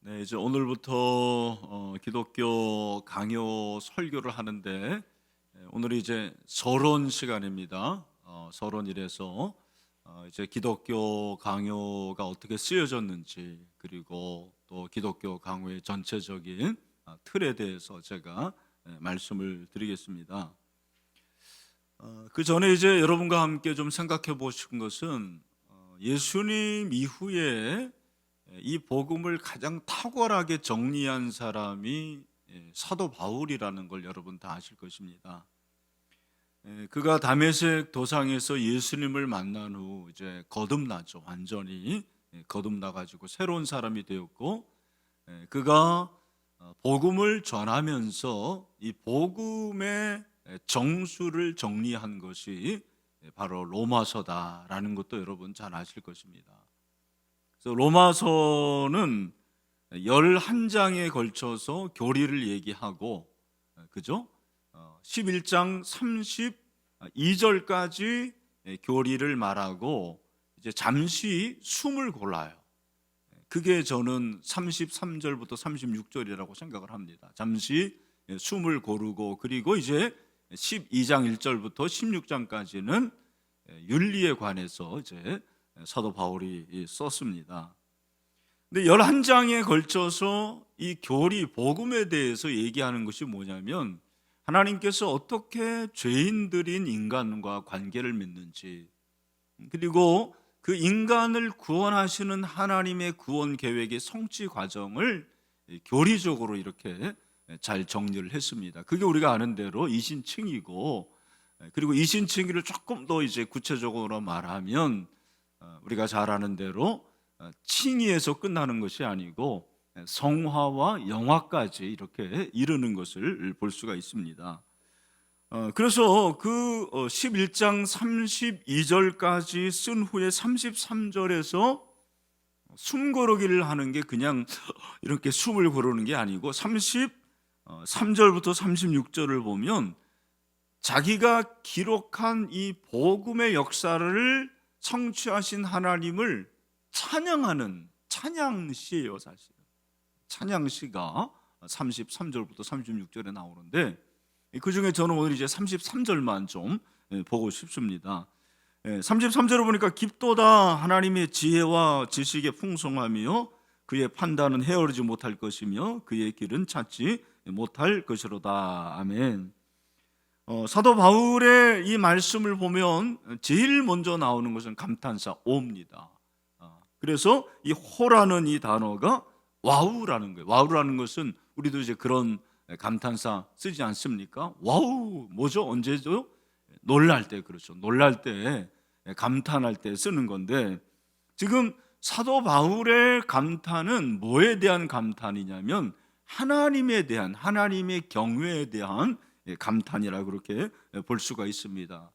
네, 이제 오늘부터 기독교 강요 설교를 하는데 오늘이 이제 서론 시간입니다. 서론이라서 이제 기독교 강요가 어떻게 쓰여졌는지 그리고 또 기독교 강요의 전체적인 틀에 대해서 제가 말씀을 드리겠습니다. 그 전에 이제 여러분과 함께 좀 생각해 보신 것은 예수님 이후에 이 복음을 가장 탁월하게 정리한 사람이 사도 바울이라는 걸 여러분 다 아실 것입니다. 그가 다메섹 도상에서 예수님을 만난 후 이제 거듭나죠. 완전히 거듭나 가지고 새로운 사람이 되었고, 그가 복음을 전하면서 이 복음의 정수를 정리한 것이 바로 로마서다라는 것도 여러분 잘 아실 것입니다. 그래서 로마서는 11장에 걸쳐서 교리를 얘기하고, 그죠? 11장 32절까지 교리를 말하고 이제 잠시 숨을 골라요. 그게 저는 33절부터 36절이라고 생각을 합니다. 잠시 숨을 고르고, 그리고 이제 12장 1절부터 16장까지는 윤리에 관해서 이제 사도 바울이 썼습니다. 근데 11장에 걸쳐서 이 교리 복음에 대해서 얘기하는 것이 뭐냐면, 하나님께서 어떻게 죄인들인 인간과 관계를 맺는지, 그리고 그 인간을 구원하시는 하나님의 구원 계획의 성취 과정을 교리적으로 이렇게 잘 정리를 했습니다. 그게 우리가 아는 대로 이신칭이고, 그리고 이신칭의를 조금 더 이제 구체적으로 말하면 우리가 잘 아는 대로 칭의에서 끝나는 것이 아니고 성화와 영화까지 이렇게 이르는 것을 볼 수가 있습니다. 그래서 그 11장 32절까지 쓴 후에 33절에서 숨 고르기를 하는 게 그냥 이렇게 숨을 고르는 게 아니고, 33절부터 36절을 보면 자기가 기록한 이 복음의 역사를 성취하신 하나님을 찬양하는 찬양시예요. 사실 찬양시가 33절부터 36절에 나오는데, 그 중에 저는 오늘 이제 33절만 좀 보고 싶습니다. 33절을 보니까 깊도다 하나님의 지혜와 지식의 풍성함이요 그의 판단은 헤아리지 못할 것이며 그의 길은 찾지 못할 것이로다. 아멘. 사도 바울의 이 말씀을 보면 제일 먼저 나오는 것은 감탄사 오입니다. 그래서 이 호라는 이 단어가 와우라는 거예요. 와우라는 것은 우리도 이제 그런 감탄사 쓰지 않습니까? 와우 뭐죠? 언제죠? 놀랄 때, 그렇죠. 놀랄 때, 감탄할 때 쓰는 건데, 지금 사도 바울의 감탄은 뭐에 대한 감탄이냐면 하나님에 대한, 하나님의 경외에 대한 감탄이라 그렇게 볼 수가 있습니다.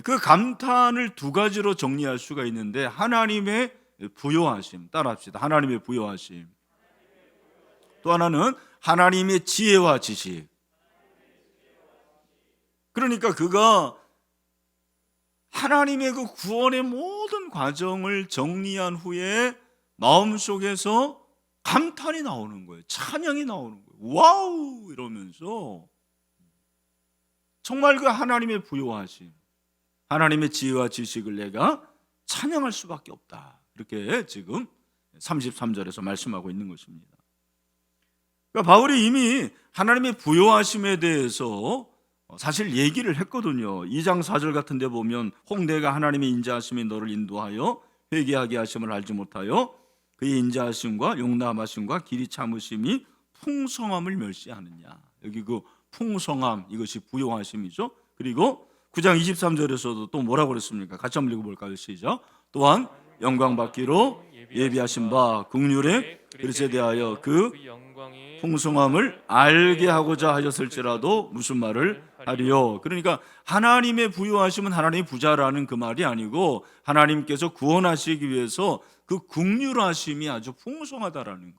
그 감탄을 두 가지로 정리할 수가 있는데, 하나님의 부요하심, 따라합시다. 하나님의 부요하심. 또 하나는 하나님의 지혜와 지식. 그러니까 그가 하나님의 그 구원의 모든 과정을 정리한 후에 마음속에서 감탄이 나오는 거예요. 찬양이 나오는 거예요. 와우 이러면서 정말 그 하나님의 부요하심, 하나님의 지혜와 지식을 내가 찬양할 수밖에 없다. 이렇게 지금 33절에서 말씀하고 있는 것입니다. 그러니까 바울이 이미 하나님의 부요하심에 대해서 사실 얘기를 했거든요. 2장 4절 같은 데 보면 홍대가 하나님의 인자하심이 너를 인도하여 회개하게 하심을 알지 못하여 그의 인자하심과 용납하심과 길이 참으심이 풍성함을 멸시하느냐. 여기 그 풍성함, 이것이 부요하심이죠. 그리고 9장 23절에서도 또 뭐라고 그랬습니까? 같이 한번 읽어볼까요? 시작. 또한 영광 받기로 예비하신 바 긍휼의 그릇에 대하여 그 풍성함을 알게 하고자 하셨을지라도 무슨 말을 하리요. 그러니까 하나님의 부요하심은 하나님의 부자라는 그 말이 아니고, 하나님께서 구원하시기 위해서 그 긍휼하심이 아주 풍성하다라는 거예요.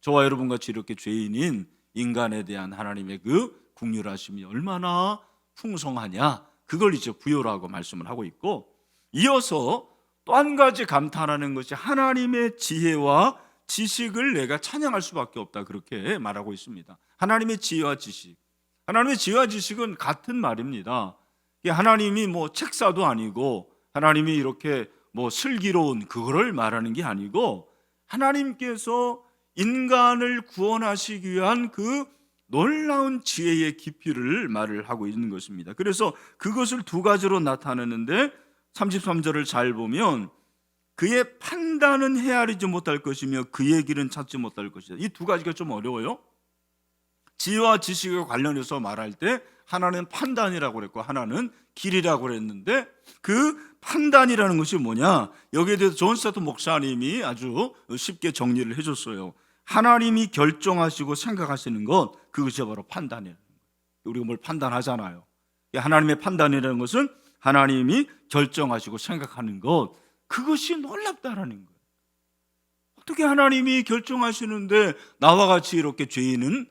저와 여러분같이 이렇게 죄인인 인간에 대한 하나님의 그 긍휼하심이 얼마나 풍성하냐, 그걸 이제 부요라고 말씀을 하고 있고, 이어서 또 한 가지 감탄하는 것이 하나님의 지혜와 지식을 내가 찬양할 수밖에 없다, 그렇게 말하고 있습니다. 하나님의 지혜와 지식, 하나님의 지혜와 지식은 같은 말입니다. 하나님이 뭐 책사도 아니고 하나님이 이렇게 뭐 슬기로운 그거를 말하는 게 아니고 하나님께서 인간을 구원하시기 위한 그 놀라운 지혜의 깊이를 말을 하고 있는 것입니다. 그래서 그것을 두 가지로 나타내는데 33절을 잘 보면 그의 판단은 헤아리지 못할 것이며 그의 길은 찾지 못할 것이다. 이 두 가지가 좀 어려워요. 지혜와 지식에 관련해서 말할 때 하나는 판단이라고 그랬고 하나는 길이라고 그랬는데 그 판단이라는 것이 뭐냐? 여기에 대해서 존 스타트 목사님이 아주 쉽게 정리를 해줬어요. 하나님이 결정하시고 생각하시는 것, 그것이 바로 판단이에요. 우리가 뭘 판단하잖아요. 하나님의 판단이라는 것은 하나님이 결정하시고 생각하는 것, 그것이 놀랍다라는 거예요. 어떻게 하나님이 결정하시는데 나와 같이 이렇게 죄인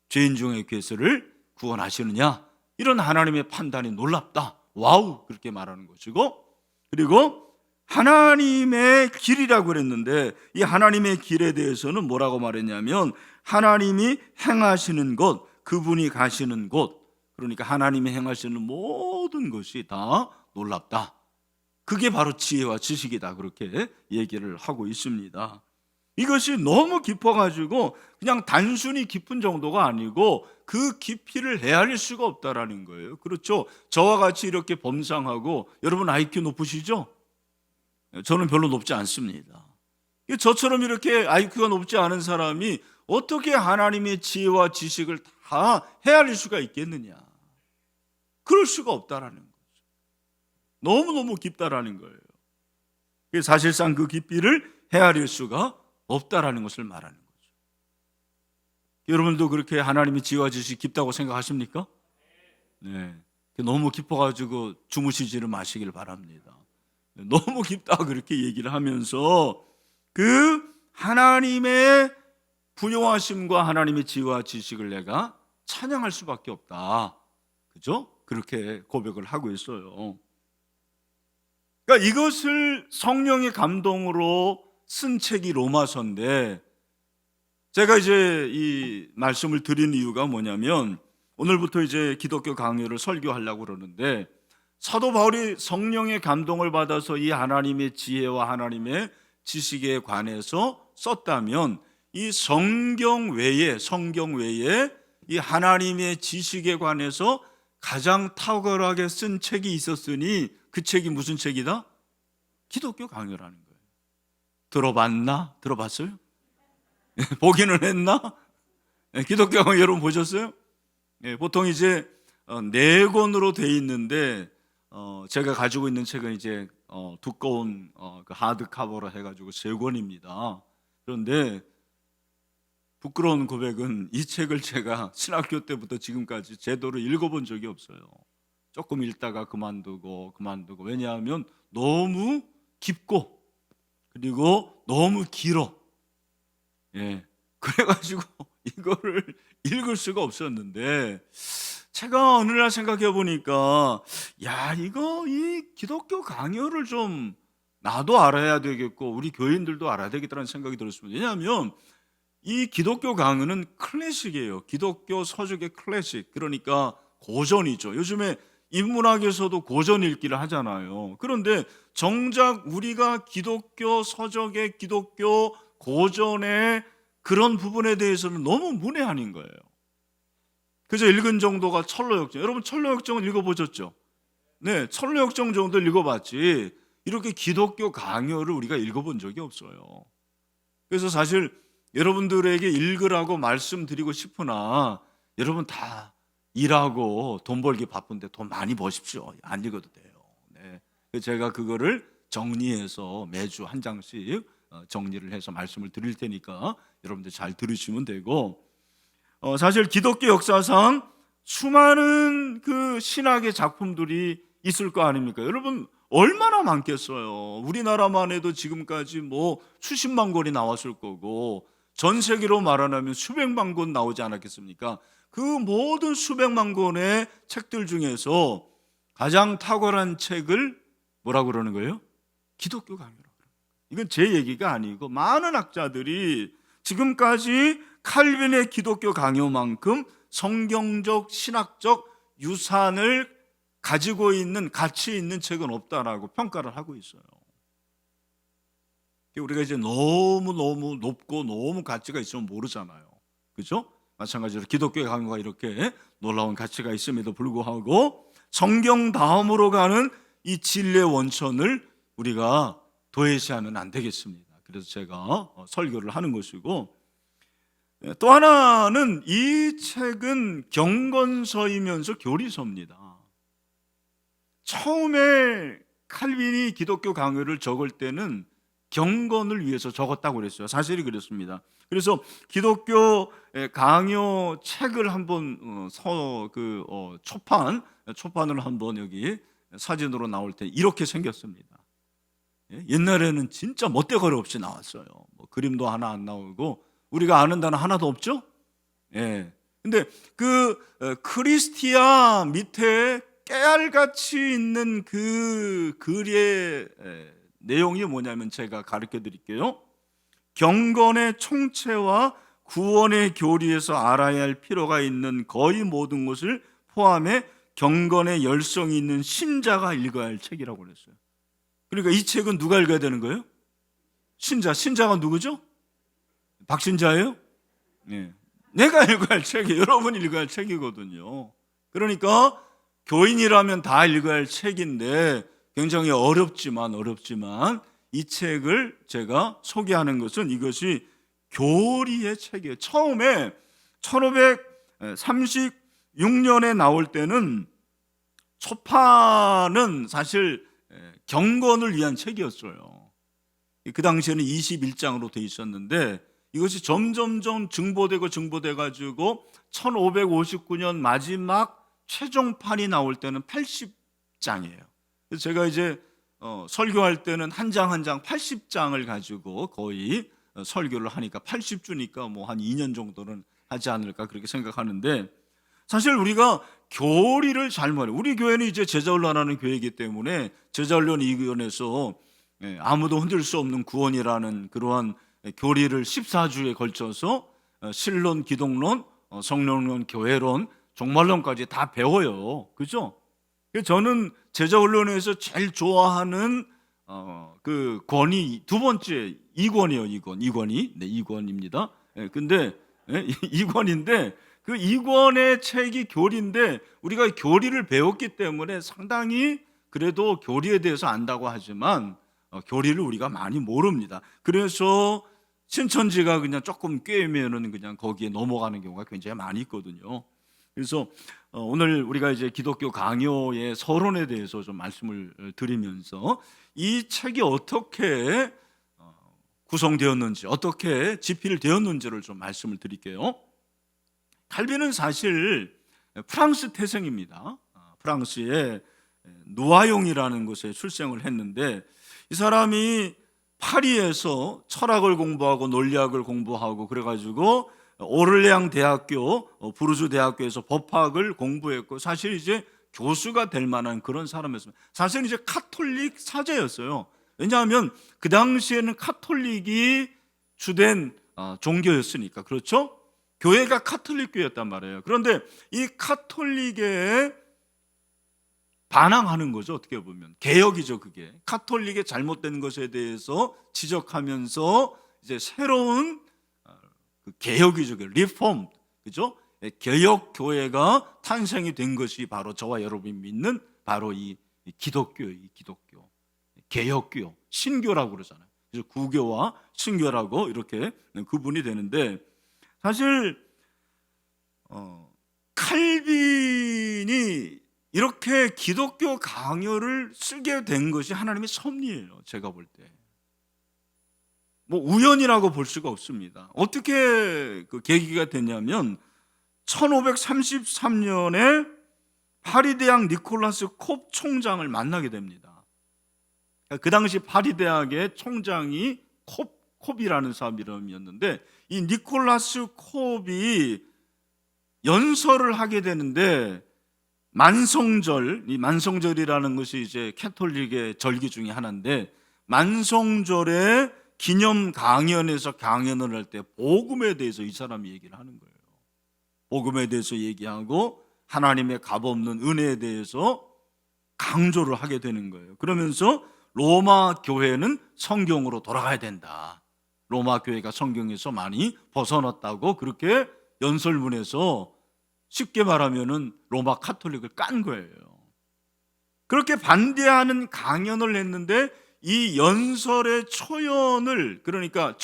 중에 괴수를 구원하시느냐? 이런 하나님의 판단이 놀랍다. 와우, 그렇게 말하는 것이고, 그리고 하나님의 길이라고 그랬는데 이 하나님의 길에 대해서는 뭐라고 말했냐면 하나님이 행하시는 곳, 그분이 가시는 곳, 그러니까 하나님이 행하시는 모든 것이 다 놀랍다. 그게 바로 지혜와 지식이다, 그렇게 얘기를 하고 있습니다. 이것이 너무 깊어가지고 그냥 단순히 깊은 정도가 아니고 그 깊이를 헤아릴 수가 없다라는 거예요. 그렇죠? 저와 같이 이렇게 범상하고, 여러분 IQ 높으시죠? 저는 별로 높지 않습니다. 저처럼 이렇게 IQ가 높지 않은 사람이 어떻게 하나님의 지혜와 지식을 다 헤아릴 수가 있겠느냐? 그럴 수가 없다라는 거죠. 너무너무 깊다라는 거예요. 사실상 그 깊이를 헤아릴 수가 없다라는 것을 말하는 거죠. 여러분도 그렇게 하나님의 지혜와 지식이 깊다고 생각하십니까? 네. 너무 깊어가지고 주무시지는 마시길 바랍니다. 너무 깊다 그렇게 얘기를 하면서 그 하나님의 부요하심과 하나님의 지혜와 지식을 내가 찬양할 수밖에 없다. 그죠? 그렇게 고백을 하고 있어요. 그러니까 이것을 성령의 감동으로 쓴 책이 로마서인데, 제가 이제 이 말씀을 드린 이유가 뭐냐면 오늘부터 이제 기독교 강요를 설교하려고 그러는데, 사도 바울이 성령의 감동을 받아서 이 하나님의 지혜와 하나님의 지식에 관해서 썼다면 이 성경 외에 이 하나님의 지식에 관해서 가장 탁월하게 쓴 책이 있었으니 그 책이 무슨 책이다? 기독교 강요라는 거예요. 들어봤나? 들어봤어요? 보기는 했나? 기독교 강요 여러분 보셨어요? 보통 이제 4권으로 돼 있는데 제가 가지고 있는 책은 이제 두꺼운 그 하드 커버로 해가지고 3권입니다. 그런데 부끄러운 고백은 이 책을 제가 신학교 때부터 지금까지 제대로 읽어본 적이 없어요. 조금 읽다가 그만두고 왜냐하면 너무 깊고 그리고 너무 길어. 그래가지고 이거를 읽을 수가 없었는데 제가 어느 날 생각해 보니까 이 기독교 강요를 좀 나도 알아야 되겠고 우리 교인들도 알아야 되겠다는 생각이 들었습니다. 왜냐하면 이 기독교 강요는 클래식이에요. 기독교 서적의 클래식, 그러니까 고전이죠. 요즘에 인문학에서도 고전 읽기를 하잖아요. 그런데 정작 우리가 기독교 서적의 기독교 고전의 그런 부분에 대해서는 너무 문외한인 거예요. 그저 읽은 정도가 철로역정. 여러분 철로역정은 읽어보셨죠? 네, 철로역정 정도 읽어봤지 이렇게 기독교 강요를 우리가 읽어본 적이 없어요. 그래서 사실 여러분들에게 읽으라고 말씀드리고 싶으나 여러분 다 일하고 돈 벌기 바쁜데 돈 많이 버십시오. 안 읽어도 돼요. 네. 제가 그거를 정리해서 매주 한 장씩 정리를 해서 말씀을 드릴 테니까 여러분들 잘 들으시면 되고, 사실 기독교 역사상 수많은 그 신학의 작품들이 있을 거 아닙니까? 여러분 얼마나 많겠어요. 우리나라만 해도 지금까지 뭐 수십만 권이 나왔을 거고 전 세계로 말하자면 수백만 권 나오지 않았겠습니까? 그 모든 수백만 권의 책들 중에서 가장 탁월한 책을 뭐라고 그러는 거예요? 기독교 강요라고 그래요. 이건 제 얘기가 아니고 많은 학자들이 지금까지 칼빈의 기독교 강요만큼 성경적, 신학적 유산을 가지고 있는, 가치 있는 책은 없다라고 평가를 하고 있어요. 우리가 이제 너무 높고 너무 가치가 있으면 모르잖아요. 그죠? 마찬가지로 기독교의 강요가 이렇게 놀라운 가치가 있음에도 불구하고 성경 다음으로 가는 이 진리의 원천을 우리가 도외시하면 안 되겠습니다. 그래서 제가 설교를 하는 것이고, 또 하나는 이 책은 경건서이면서 교리서입니다. 처음에 칼빈이 기독교 강요를 적을 때는 경건을 위해서 적었다고 그랬어요. 사실이 그렇습니다. 그래서 기독교 강요 책을 한번 초판을 한번 여기 사진으로 나올 때 이렇게 생겼습니다. 옛날에는 진짜 멋대가리 없이 나왔어요. 뭐 그림도 하나 안 나오고 우리가 아는 단어 하나도 없죠. 근데 그 크리스티아 밑에 깨알같이 있는 그 글의 내용이 뭐냐면 제가 가르쳐 드릴게요. 경건의 총체와 구원의 교리에서 알아야 할 필요가 있는 거의 모든 것을 포함해 경건의 열성이 있는 신자가 읽어야 할 책이라고 그랬어요. 그러니까 이 책은 누가 읽어야 되는 거예요? 신자가 누구죠? 박신자예요? 네. 내가 읽어야 할 책이, 여러분이 읽어야 할 책이거든요. 그러니까 교인이라면 다 읽어야 할 책인데 굉장히 어렵지만 이 책을 제가 소개하는 것은 이것이 교리의 책이에요. 처음에 1536년에 나올 때는 초판은 사실 경건을 위한 책이었어요. 그 당시에는 21장으로 되어 있었는데 이것이 점점점 증보돼 가지고 1559년 마지막 최종판이 나올 때는 80장이에요. 그래서 제가 이제 설교할 때는 한 장 한 장 80장을 가지고 거의 설교를 하니까 80주니까 뭐 한 2년 정도는 하지 않을까 그렇게 생각하는데, 사실 우리가 교리를 잘 말해요. 우리 교회는 이제 제자훈련하는 교회이기 때문에 제자훈련 이위원회에서 아무도 흔들 수 없는 구원이라는 그러한 교리를 14주에 걸쳐서 신론, 기독론, 성령론, 교회론, 종말론까지 다 배워요. 그죠? 저는 제자훈련에서 제일 좋아하는 그 권이 두 번째 2권이에요. 2권입니다. 근데 2권인데 그 2권의 책이 교리인데 우리가 교리를 배웠기 때문에 상당히 그래도 교리에 대해서 안다고 하지만 교리를 우리가 많이 모릅니다. 그래서 신천지가 그냥 조금 꿰면은 그냥 거기에 넘어가는 경우가 굉장히 많이 있거든요. 그래서 오늘 우리가 이제 기독교 강요의 서론에 대해서 좀 말씀을 드리면서 이 책이 어떻게 구성되었는지, 어떻게 집필되었는지를 좀 말씀을 드릴게요. 칼빈은 사실 프랑스 태생입니다. 프랑스의 누아용이라는 곳에 출생을 했는데 이 사람이 파리에서 철학을 공부하고 논리학을 공부하고 그래가지고 오를레앙 대학교, 부르주 대학교에서 법학을 공부했고 사실 이제 교수가 될 만한 그런 사람이었습니다. 사실 이제 카톨릭 사제였어요. 왜냐하면 그 당시에는 카톨릭이 주된 종교였으니까. 그렇죠? 교회가 카톨릭 교회였단 말이에요. 그런데 이 카톨릭에 반항하는 거죠. 어떻게 보면 개혁이죠. 그게 카톨릭의 잘못된 것에 대해서 지적하면서 이제 새로운 그 개혁이죠. 리폼, 그죠? 개혁 교회가 탄생이 된 것이 바로 저와 여러분이 믿는 바로 이 기독교 개혁교, 신교라고 그러잖아요. 그래서 구교와 신교라고 이렇게 구분이 되는데 사실 칼빈이 이렇게 기독교 강요를 쓰게 된 것이 하나님의 섭리예요. 제가 볼 때. 뭐 우연이라고 볼 수가 없습니다. 어떻게 그 계기가 됐냐면 1533년에 파리 대학 니콜라스 콥 총장을 만나게 됩니다. 그 당시 파리 대학의 총장이 콥이라는 사람 이름이었는데 이 니콜라스 콥이 연설을 하게 되는데 이 만성절이라는 것이 이제 캐톨릭의 절기 중에 하나인데 만성절에 기념 강연에서 강연을 할 때 복음에 대해서 이 사람이 얘기를 하는 거예요. 복음에 대해서 얘기하고 하나님의 값없는 은혜에 대해서 강조를 하게 되는 거예요. 그러면서 로마 교회는 성경으로 돌아가야 된다. 로마 교회가 성경에서 많이 벗어났다고 그렇게 연설문에서 쉽게 말하면은 로마 카톨릭을 깐 거예요. 그렇게 반대하는 강연을 했는데 이 연설의 초연을, 그러니까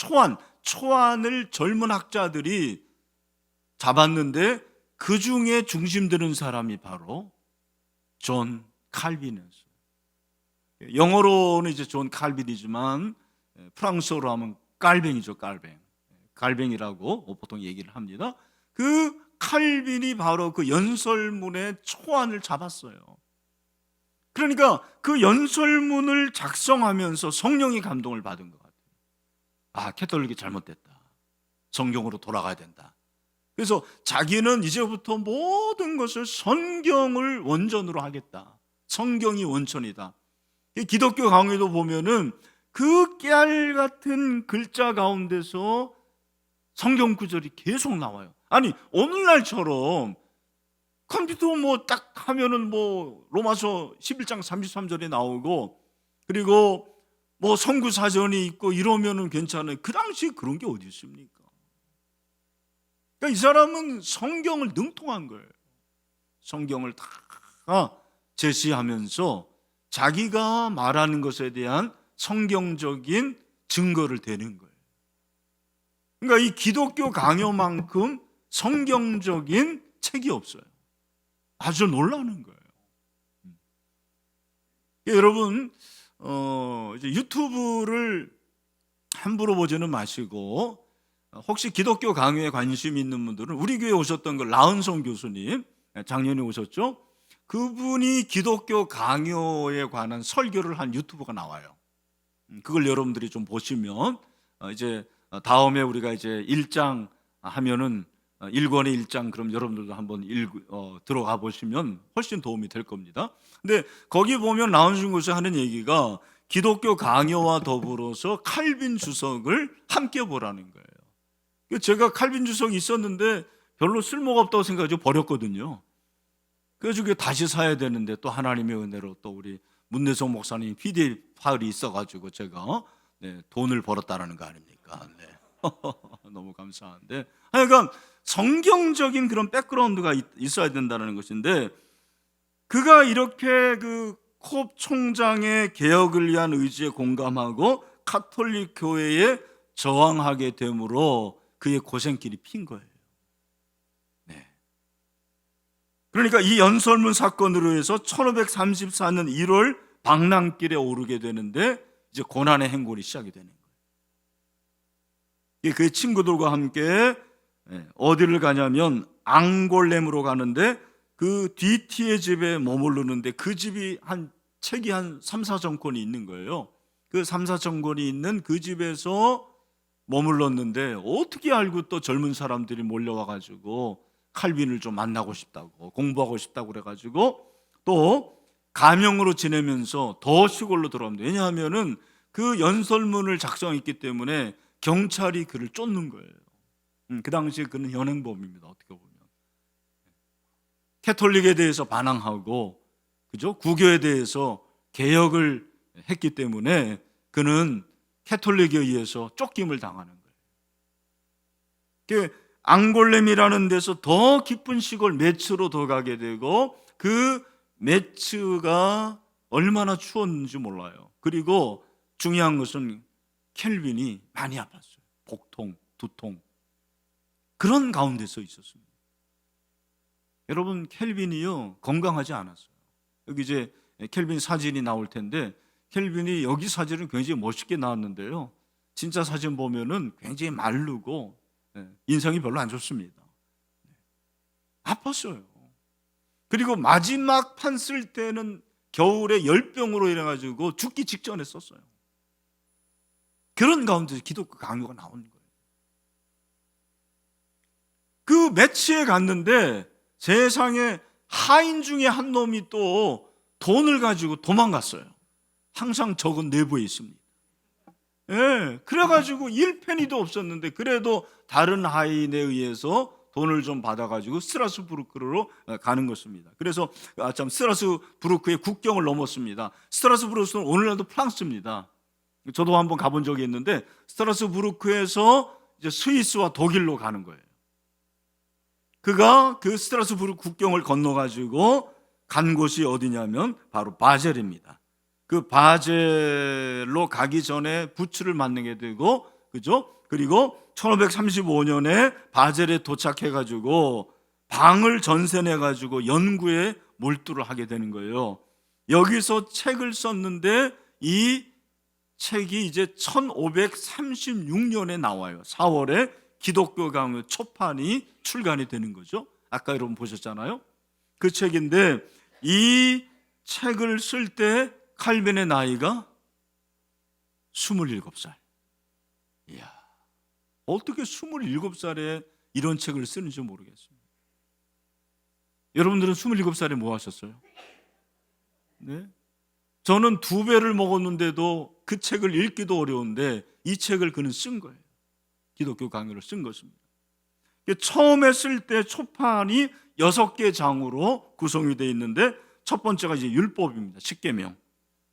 초안을 젊은 학자들이 잡았는데 그 중에 중심 드는 사람이 바로 존 칼빈이었어요. 영어로는 이제 존 칼빈이지만 프랑스어로 하면 깔뱅이죠, 깔뱅. 깔뱅이라고 보통 얘기를 합니다. 그 칼빈이 바로 그 연설문의 초안을 잡았어요. 그러니까 그 연설문을 작성하면서 성령의 감동을 받은 것 같아요. 아, 캐톨릭이 잘못됐다. 성경으로 돌아가야 된다. 그래서 자기는 이제부터 모든 것을 성경을 원전으로 하겠다. 성경이 원천이다. 기독교 강의도 보면은 그 깨알 같은 글자 가운데서 성경 구절이 계속 나와요. 아니, 오늘날처럼 컴퓨터 뭐 딱 하면은 뭐 로마서 11장 33절에 나오고 그리고 뭐 성구 사전이 있고 이러면은 괜찮아요. 그 당시 그런 게 어디 있습니까? 그러니까 이 사람은 성경을 능통한 거예요. 성경을 다 제시하면서 자기가 말하는 것에 대한 성경적인 증거를 대는 거예요. 그러니까 이 기독교 강요만큼 성경적인 책이 없어요. 아주 놀라는 거예요. 여러분, 이제 유튜브를 함부로 보지는 마시고 혹시 기독교 강요에 관심 있는 분들은 우리 교회에 오셨던 그 라은송 교수님, 작년에 오셨죠? 그분이 기독교 강요에 관한 설교를 한 유튜브가 나와요. 그걸 여러분들이 좀 보시면 이제 다음에 우리가 이제 1장 하면은 1권의 1장 그럼 여러분들도 한번 들어가 보시면 훨씬 도움이 될 겁니다. 근데 거기 보면 라운송 교수 하는 얘기가 기독교 강요와 더불어서 칼빈 주석을 함께 보라는 거예요. 제가 칼빈 주석이 있었는데 별로 쓸모가 없다고 생각해서 버렸거든요. 그래서 다시 사야 되는데 또 하나님의 은혜로 또 우리 문내성 목사님 PDF 파일이 있어가지고 제가 돈을 벌었다는 거 아닙니까? 네. 너무 감사한데 하여간 성경적인 그런 백그라운드가 있어야 된다는 것인데 그가 이렇게 그 콥 총장의 개혁을 위한 의지에 공감하고 카톨릭 교회에 저항하게 되므로 그의 고생길이 핀 거예요. 네. 그러니까 이 연설문 사건으로 해서 1534년 1월 방랑길에 오르게 되는데 이제 고난의 행군이 시작이 되는 거예요. 그의 친구들과 함께 어디를 가냐면 앙골렘으로 가는데 그 뒤티의 집에 머무르는데 그 집이 책이 한 3, 4정권이 있는 거예요. 그 3, 4정권이 있는 그 집에서 머물렀는데 어떻게 알고 또 젊은 사람들이 몰려와가지고 칼빈을 좀 만나고 싶다고 공부하고 싶다고 그래가지고 또 가명으로 지내면서 더 시골로 들어갑니다. 왜냐하면은 그 연설문을 작성했기 때문에 경찰이 그를 쫓는 거예요. 그 당시에 그는 현행범입니다. 어떻게 보면 캐톨릭에 대해서 반항하고 그죠? 구교에 대해서 개혁을 했기 때문에 그는 캐톨릭에 의해서 쫓김을 당하는 거예요. 앙골렘이라는 데서 더 깊은 시골 메츠로 더 가게 되고 그 메츠가 얼마나 추웠는지 몰라요. 그리고 중요한 것은 켈빈이 많이 아팠어요. 복통, 두통 그런 가운데서 있었습니다. 여러분 켈빈이요 건강하지 않았어요. 여기 이제 켈빈 사진이 나올 텐데 켈빈이 여기 사진은 굉장히 멋있게 나왔는데요. 진짜 사진 보면은 굉장히 마르고 인상이 별로 안 좋습니다. 아팠어요. 그리고 마지막 판 쓸 때는 겨울에 열병으로 인해가지고 죽기 직전에 썼어요. 그런 가운데서 기독교 강요가 나오는 거예요. 그 매치에 갔는데 세상에 하인 중에 한 놈이 또 돈을 가지고 도망갔어요. 항상 적은 내부에 있습니다. 예, 그래가지고 1페니도 없었는데 그래도 다른 하인에 의해서 돈을 좀 받아가지고 스트라스부르크로 가는 것입니다. 그래서 스트라스부르크의 국경을 넘었습니다. 스트라스부르크는 오늘날도 프랑스입니다. 저도 한번 가본 적이 있는데 스트라스부르크에서 이제 스위스와 독일로 가는 거예요. 그가 그 스트라스부르크 국경을 건너가지고 간 곳이 어디냐면 바로 바젤입니다. 그 바젤로 가기 전에 부츠를 만나게 되고, 그죠? 그리고 1535년에 바젤에 도착해가지고 방을 전세내가지고 연구에 몰두를 하게 되는 거예요. 여기서 책을 썼는데 이 책이 이제 1536년에 나와요. 4월에 기독교 강요 초판이 출간이 되는 거죠. 아까 여러분 보셨잖아요. 그 책인데 이 책을 쓸 때 칼빈의 나이가 27살. 이야, 어떻게 27살에 이런 책을 쓰는지 모르겠습니다. 여러분들은 27살에 뭐 하셨어요? 네? 저는 2배를 먹었는데도 그 책을 읽기도 어려운데 이 책을 그는 쓴 거예요. 기독교 강요를 쓴 것입니다. 처음에 쓸 때 초판이 6개 장으로 구성이 되어 있는데 첫 번째가 이제 율법입니다. 십계명.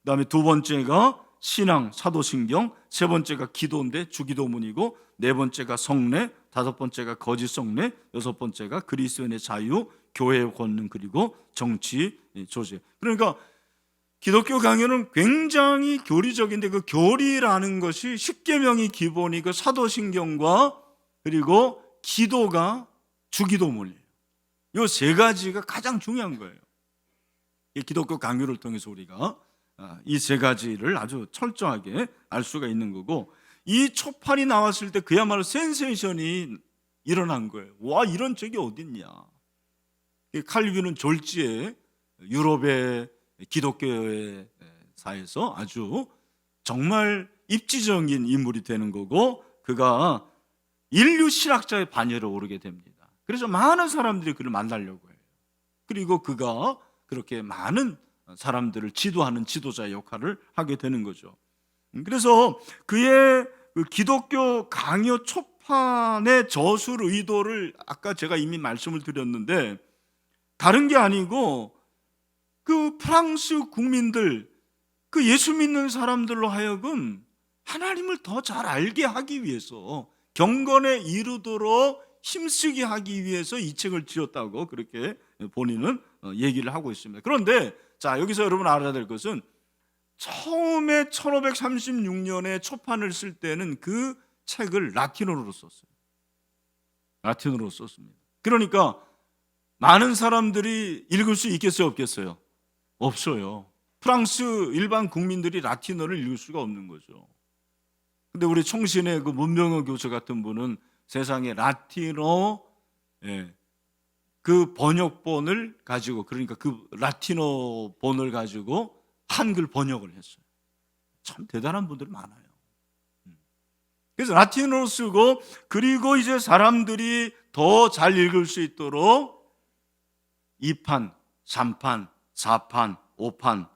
그다음에 두 번째가 신앙, 사도신경, 세 번째가 기도인데 주기도문이고, 네 번째가 성례, 다섯 번째가 거짓 성례, 여섯 번째가 그리스도인의 자유, 교회의 권능, 그리고 정치 조제. 그러니까 기독교 강요는 굉장히 교리적인데 그 교리라는 것이 십계명이 기본이 그 사도신경과 그리고 기도가 주기도문이에요. 이 세 가지가 가장 중요한 거예요. 기독교 강요를 통해서 우리가 이 세 가지를 아주 철저하게 알 수가 있는 거고, 이 초판이 나왔을 때 그야말로 센세이션이 일어난 거예요. 와, 이런 책이 어딨냐. 칼빈은 졸지에 유럽의 기독교의 사에서 아주 정말 입지적인 인물이 되는 거고, 그가 인류 신학자의 반열에 오르게 됩니다. 그래서 많은 사람들이 그를 만나려고 해요. 그리고 그가 그렇게 많은 사람들을 지도하는 지도자의 역할을 하게 되는 거죠. 그래서 그의 기독교 강요 초판의 저술 의도를 아까 제가 이미 말씀을 드렸는데 다른 게 아니고 그 프랑스 국민들, 그 예수 믿는 사람들로 하여금 하나님을 더 잘 알게 하기 위해서, 경건에 이르도록 힘쓰게 하기 위해서 이 책을 지었다고 그렇게 본인은 얘기를 하고 있습니다. 그런데 자, 여기서 여러분 알아야 될 것은 처음에 1536년에 초판을 쓸 때는 그 책을 라틴어로 썼어요. 라틴어로 썼습니다. 그러니까 많은 사람들이 읽을 수 있겠어요, 없겠어요? 없어요. 프랑스 일반 국민들이 라틴어를 읽을 수가 없는 거죠. 근데 우리 총신의 그 문병호 교수 같은 분은 세상에 라틴어 그 번역본을 가지고, 그러니까 그 라틴어 본을 가지고 한글 번역을 했어요. 참 대단한 분들 많아요. 그래서 라틴어로 쓰고, 그리고 이제 사람들이 더 잘 읽을 수 있도록 2판, 3판, 4판, 5판.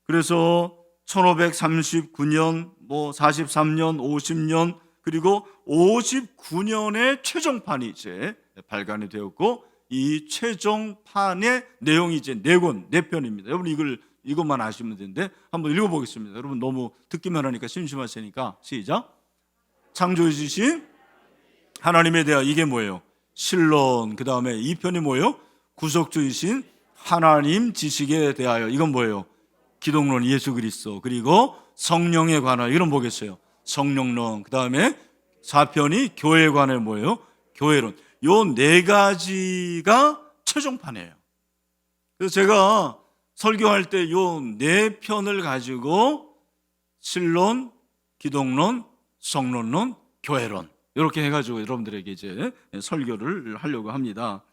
그래서 1539년, 43년, 50년, 그리고 59년에 최종판이 이제 발간이 되었고, 이 최종판의 내용이 이제 4편입니다. 여러분 이것만 아시면 되는데 한번 읽어보겠습니다. 여러분 너무 듣기만 하니까 심심하시니까 시작. 창조해 주신 하나님에 대하여, 이게 뭐예요? 신론. 그 다음에 2편이 뭐예요? 구속주이신 하나님 지식에 대하여, 이건 뭐예요? 기독론, 예수 그리스도. 그리고 성령에 관하여, 이런 뭐겠어요? 성령론. 그 다음에 4편이 교회에 관해 뭐예요? 교회론. 요 4가지가 최종판이에요. 그래서 제가 설교할 때 요 4편을 가지고 신론, 기독론, 성론론, 교회론, 이렇게 해가지고 여러분들에게 이제 설교를 하려고 합니다.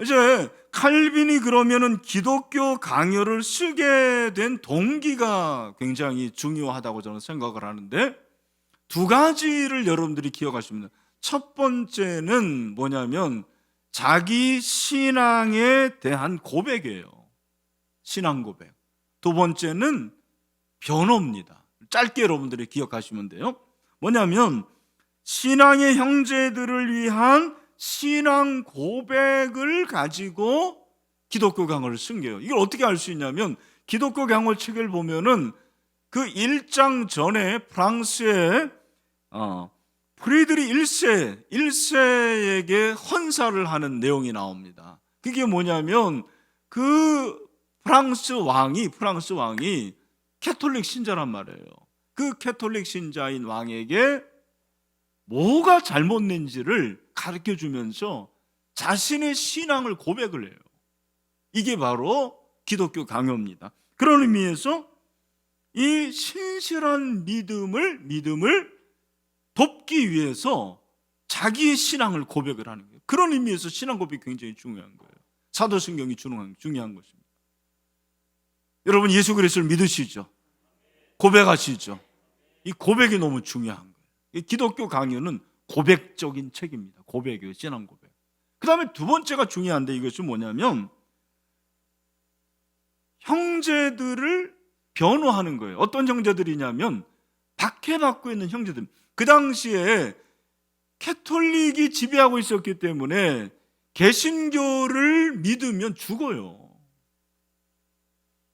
이제 칼빈이 그러면은 기독교 강요를 쓰게 된 동기가 굉장히 중요하다고 저는 생각을 하는데, 2가지를 여러분들이 기억하시면 돼요. 첫 번째는 뭐냐면 자기 신앙에 대한 고백이에요. 신앙 고백. 두 번째는 변호입니다. 짧게 여러분들이 기억하시면 돼요. 뭐냐면 신앙의 형제들을 위한 신앙 고백을 가지고 기독교 강호를 쓴 거예요. 이걸 어떻게 알 수 있냐면 기독교 강호 책을 보면은 그 1장 전에 프랑스의 프리드리 1세에게 헌사를 하는 내용이 나옵니다. 그게 뭐냐면 그 프랑스 왕이 캐톨릭 신자란 말이에요. 그 캐톨릭 신자인 왕에게 뭐가 잘못된지를 가르쳐 주면서 자신의 신앙을 고백을 해요. 이게 바로 기독교 강요입니다. 그런 의미에서 이 신실한 믿음을 돕기 위해서 자기의 신앙을 고백을 하는 거예요. 그런 의미에서 신앙 고백이 굉장히 중요한 거예요. 사도신경이 중요한 것입니다. 여러분 예수 그리스도를 믿으시죠? 고백하시죠? 이 고백이 너무 중요한 거예요. 이 기독교 강요는 고백적인 책입니다. 고백이에요. 신앙 고백. 그 다음에 두 번째가 중요한데 이것이 뭐냐면 형제들을 변호하는 거예요. 어떤 형제들이냐면 박해받고 있는 형제들. 그 당시에 캐톨릭이 지배하고 있었기 때문에 개신교를 믿으면 죽어요.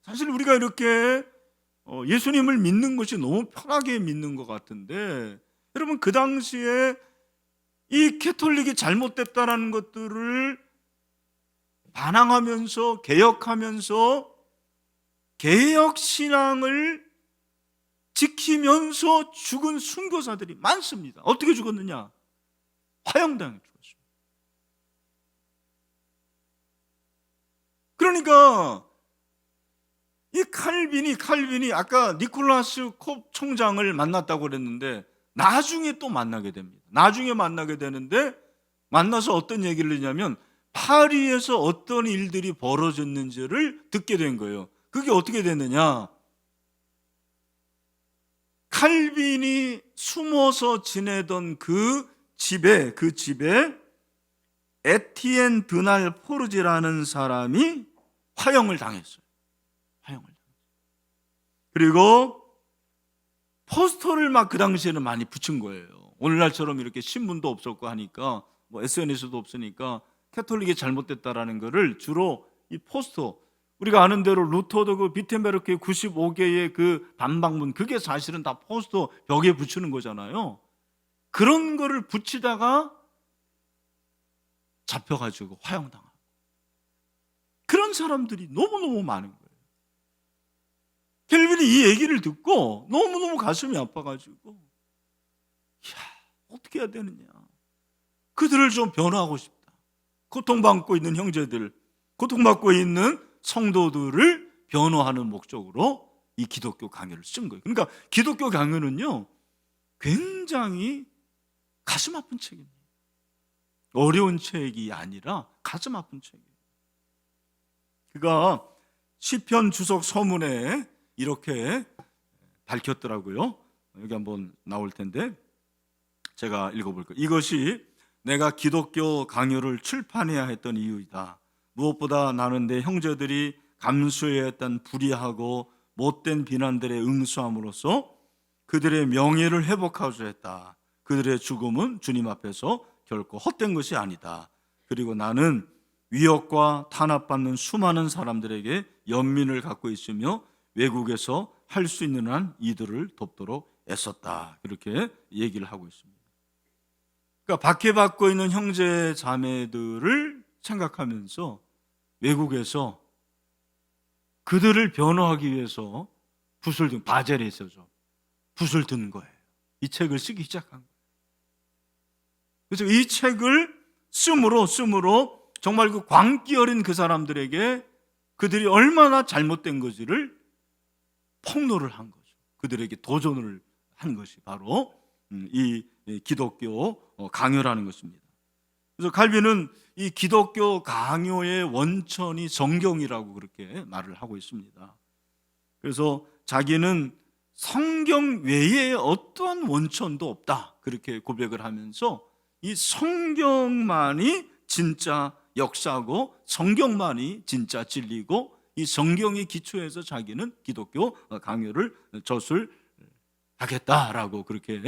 사실 우리가 이렇게 예수님을 믿는 것이 너무 편하게 믿는 것 같은데 여러분 그 당시에 이 캐톨릭이 잘못됐다는 것들을 반항하면서 개혁하면서 개혁신앙을 지키면서 죽은 순교사들이 많습니다. 어떻게 죽었느냐? 화형당해 죽었습니다. 그러니까 이 칼빈이 아까 니콜라스 콥 총장을 만났다고 그랬는데 나중에 또 만나게 됩니다. 나중에 만나게 되는데 만나서 어떤 얘기를 했냐면 파리에서 어떤 일들이 벌어졌는지를 듣게 된 거예요. 그게 어떻게 됐느냐? 칼빈이 숨어서 지내던 그 집에 에티엔 드날 포르지라는 사람이 화형을 당했어요. 그리고 포스터를 막 그 당시에는 많이 붙인 거예요. 오늘날처럼 이렇게 신문도 없었고 하니까 뭐 SNS도 없으니까 캐톨릭이 잘못됐다라는 거를 주로 이 포스터, 우리가 아는 대로 루터도 그 비텐베르크의 95개의 그 반박문, 그게 사실은 다 포스터 벽에 붙이는 거잖아요. 그런 거를 붙이다가 잡혀가지고 화형당하고 그런 사람들이 너무너무 많은 거예요. 켈빈이 이 얘기를 듣고 너무너무 가슴이 아파가지고 어떻게 해야 되느냐, 그들을 좀 변호하고 싶다. 고통받고 있는 형제들, 고통받고 있는 성도들을 변호하는 목적으로 이 기독교 강요를 쓴 거예요. 그러니까 기독교 강요는요 굉장히 가슴 아픈 책입니다. 어려운 책이 아니라 가슴 아픈 책이에요. 그가 시편 주석 서문에 이렇게 밝혔더라고요. 여기 한번 나올 텐데 제가 읽어볼게요. 이것이 내가 기독교 강요를 출판해야 했던 이유이다. 무엇보다 나는 내 형제들이 감수해야 했던 불의하고 못된 비난들에 응수함으로써 그들의 명예를 회복하고자 했다. 그들의 죽음은 주님 앞에서 결코 헛된 것이 아니다. 그리고 나는 위협과 탄압받는 수많은 사람들에게 연민을 갖고 있으며 외국에서 할 수 있는 한 이들을 돕도록 애썼다. 그렇게 얘기를 하고 있습니다. 그러니까 박해받고 있는 형제 자매들을 생각하면서 외국에서 그들을 변호하기 위해서 바젤에서죠. 붓을 든 거예요. 이 책을 쓰기 시작한 거예요. 그래서 이 책을 쓰므로 정말 그 광기 어린 그 사람들에게 그들이 얼마나 잘못된 것을 폭로를 한 거죠. 그들에게 도전을 한 것이 바로 이 기독교 강요라는 것입니다. 그래서 칼빈은 이 기독교 강요의 원천이 성경이라고 그렇게 말을 하고 있습니다. 그래서 자기는 성경 외에 어떠한 원천도 없다 그렇게 고백을 하면서 이 성경만이 진짜 역사고 성경만이 진짜 진리고 이 성경의 기초에서 자기는 기독교 강요를 젖을 하겠다라고 그렇게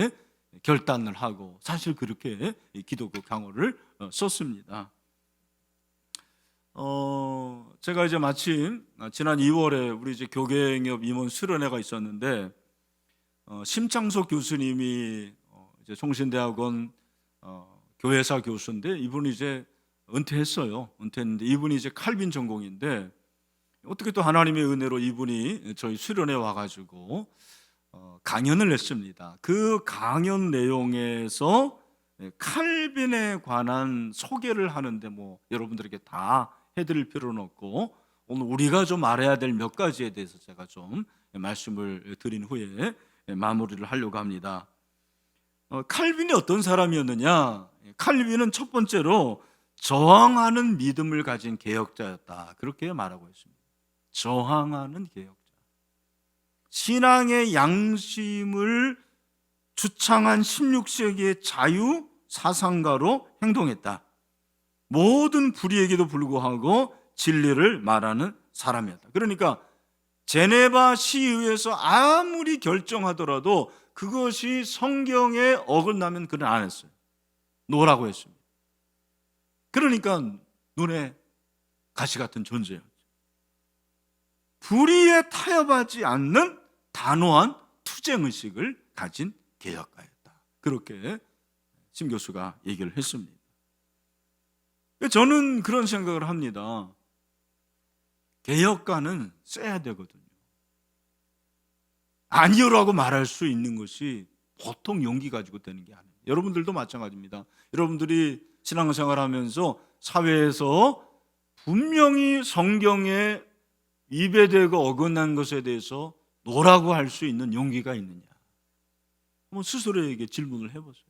결단을 하고 사실 그렇게 기독교 강요를 썼습니다. 제가 이제 마침 지난 2월에 우리 이제 교계협 임원 수련회가 있었는데 심창석 교수님이 이제 총신대학원 교회사 교수인데 이분이 이제 은퇴했는데 이분이 이제 칼빈 전공인데 어떻게 또 하나님의 은혜로 이분이 저희 수련회 와가지고 강연을 했습니다. 그 강연 내용에서 칼빈에 관한 소개를 하는데 뭐 여러분들에게 다 해드릴 필요는 없고 오늘 우리가 좀 알아야 될 몇 가지에 대해서 제가 좀 말씀을 드린 후에 마무리를 하려고 합니다. 칼빈이 어떤 사람이었느냐? 칼빈은 첫 번째로 저항하는 믿음을 가진 개혁자였다, 그렇게 말하고 있습니다. 저항하는 개혁자, 신앙의 양심을 주창한 16세기의 자유 사상가로 행동했다. 모든 불의에게도 불구하고 진리를 말하는 사람이었다. 그러니까 제네바 시의회에서 아무리 결정하더라도 그것이 성경에 어긋나면 그는 안 했어요. 노라고 했습니다. 그러니까 눈에 가시 같은 존재였죠. 불의에 타협하지 않는 단호한 투쟁의식을 가진 개혁가였다, 그렇게 심 교수가 얘기를 했습니다. 저는 그런 생각을 합니다. 개혁가는 써야 되거든요. 아니요라고 말할 수 있는 것이 보통 용기 가지고 되는 게 아니에요. 여러분들도 마찬가지입니다. 여러분들이 신앙생활 하면서 사회에서 분명히 성경에 위배되고 어긋난 것에 대해서 노라고 할 수 있는 용기가 있느냐, 한번 스스로에게 질문을 해보세요.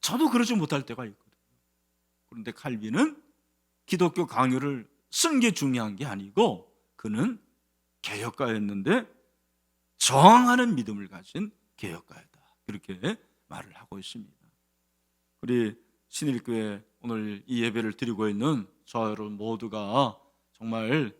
저도 그러지 못할 때가 있거든요. 그런데 칼빈은 기독교 강요를 쓴 게 중요한 게 아니고 그는 개혁가였는데 저항하는 믿음을 가진 개혁가였다, 그렇게 말을 하고 있습니다. 우리 신일교회 오늘 이 예배를 드리고 있는 저와 여러분 모두가 정말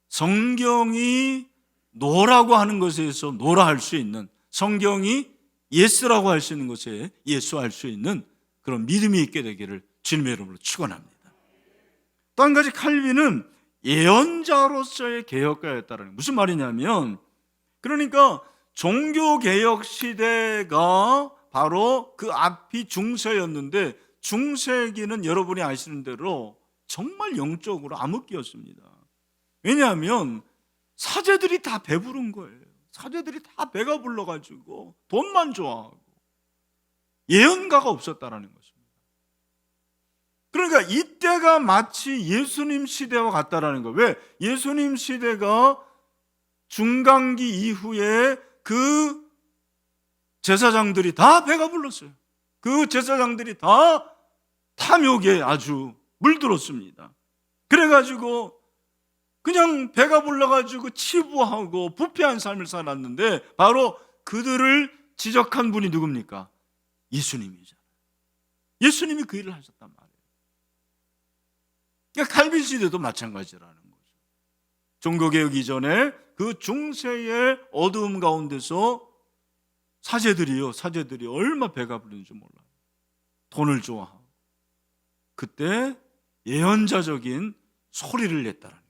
성경이 노라고 하는 것에서 노라 할 수 있는, 성경이 예스라고 할 수 있는 것에 예수할 수 있는 그런 믿음이 있게 되기를 주님의 이름으로 축원합니다. 또 한 가지, 칼빈은 예언자로서의 개혁가였다는, 무슨 말이냐면, 그러니까 종교개혁 시대가 바로 그 앞이 중세였는데 중세기는 여러분이 아시는 대로 정말 영적으로 암흑기였습니다. 왜냐하면 사제들이 다 배부른 거예요. 사제들이 다 배가 불러가지고 돈만 좋아하고 예언가가 없었다라는 것입니다. 그러니까 이때가 마치 예수님 시대와 같다라는 거예요. 왜? 예수님 시대가 중간기 이후에 그 제사장들이 다 배가 불렀어요. 그 제사장들이 다 탐욕에 아주 물들었습니다. 그래가지고 그냥 배가 불러가지고 치부하고 부패한 삶을 살았는데 바로 그들을 지적한 분이 누굽니까? 예수님이잖아요. 예수님이 그 일을 하셨단 말이에요. 그러니까 칼빈 시대도 마찬가지라는 거죠. 종교개혁 이전에 그 중세의 어두움 가운데서 사제들이 얼마 배가 부르는지 몰라요. 돈을 좋아하고 그때 예언자적인 소리를 냈다라는 거죠.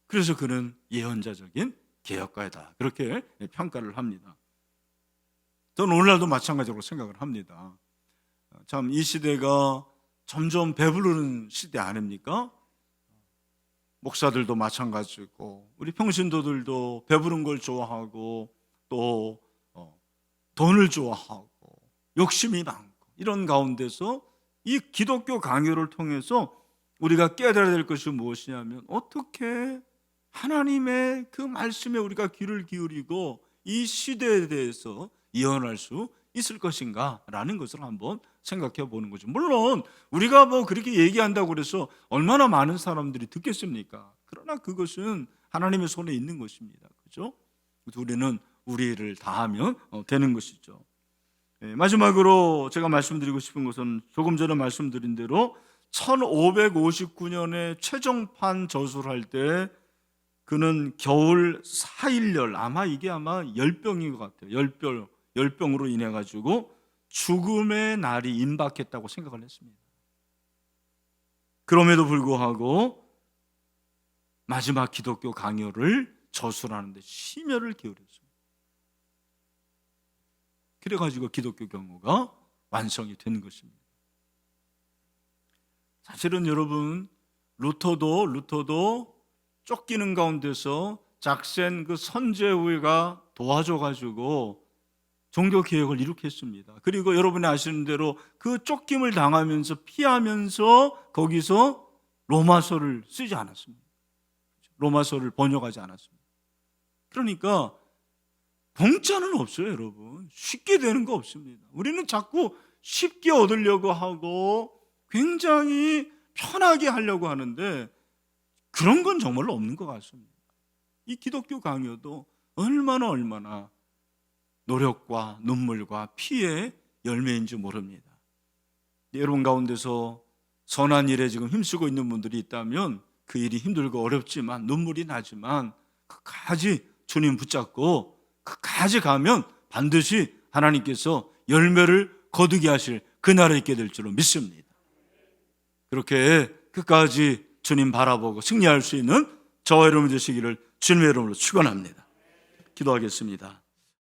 그래서 그는 예언자적인 개혁가이다, 그렇게 평가를 합니다. 저는 오늘날도 마찬가지로 생각을 합니다. 참 이 시대가 점점 배부르는 시대 아닙니까? 목사들도 마찬가지고 우리 평신도들도 배부른 걸 좋아하고 또 돈을 좋아하고 욕심이 많고 이런 가운데서 이 기독교 강요를 통해서 우리가 깨달아야 될 것이 무엇이냐면 어떻게 하나님의 그 말씀에 우리가 귀를 기울이고 이 시대에 대해서 예언할 수 있을 것인가 라는 것을 한번 생각해 보는 거죠. 물론 우리가 뭐 그렇게 얘기한다고 해서 얼마나 많은 사람들이 듣겠습니까? 그러나 그것은 하나님의 손에 있는 것입니다. 그렇죠? 우리는 우리 일을 다하면 되는 것이죠. 마지막으로 제가 말씀드리고 싶은 것은 조금 전에 말씀드린 대로 1559년에 최종판 저술을 할 때 그는 겨울 4일열, 이게 열병인 것 같아요. 열병으로 인해 가지고 죽음의 날이 임박했다고 생각을 했습니다. 그럼에도 불구하고 마지막 기독교 강요를 저술하는데 심혈을 기울였습니다. 그래가지고 기독교 경우가 완성이 된 것입니다. 사실은 여러분, 루터도 쫓기는 가운데서 작센 그 선제후가 도와줘가지고 종교개혁을 일으켰습니다. 그리고 여러분이 아시는 대로 그 쫓김을 당하면서 피하면서 거기서 로마서를 쓰지 않았습니다. 로마서를 번역하지 않았습니다. 그러니까 공짜는 없어요, 여러분. 쉽게 되는 거 없습니다. 우리는 자꾸 쉽게 얻으려고 하고 굉장히 편하게 하려고 하는데 그런 건 정말로 없는 것 같습니다. 이 기독교 강요도 얼마나 노력과 눈물과 피의 열매인지 모릅니다. 여러분 가운데서 선한 일에 지금 힘쓰고 있는 분들이 있다면 그 일이 힘들고 어렵지만 눈물이 나지만 끝까지 주님 붙잡고 끝까지 가면 반드시 하나님께서 열매를 거두게 하실 그날에 있게 될 줄로 믿습니다. 그렇게 끝까지 주님 바라보고 승리할 수 있는 저와 여러분 되시기를 주님의 이름으로 축원합니다. 기도하겠습니다.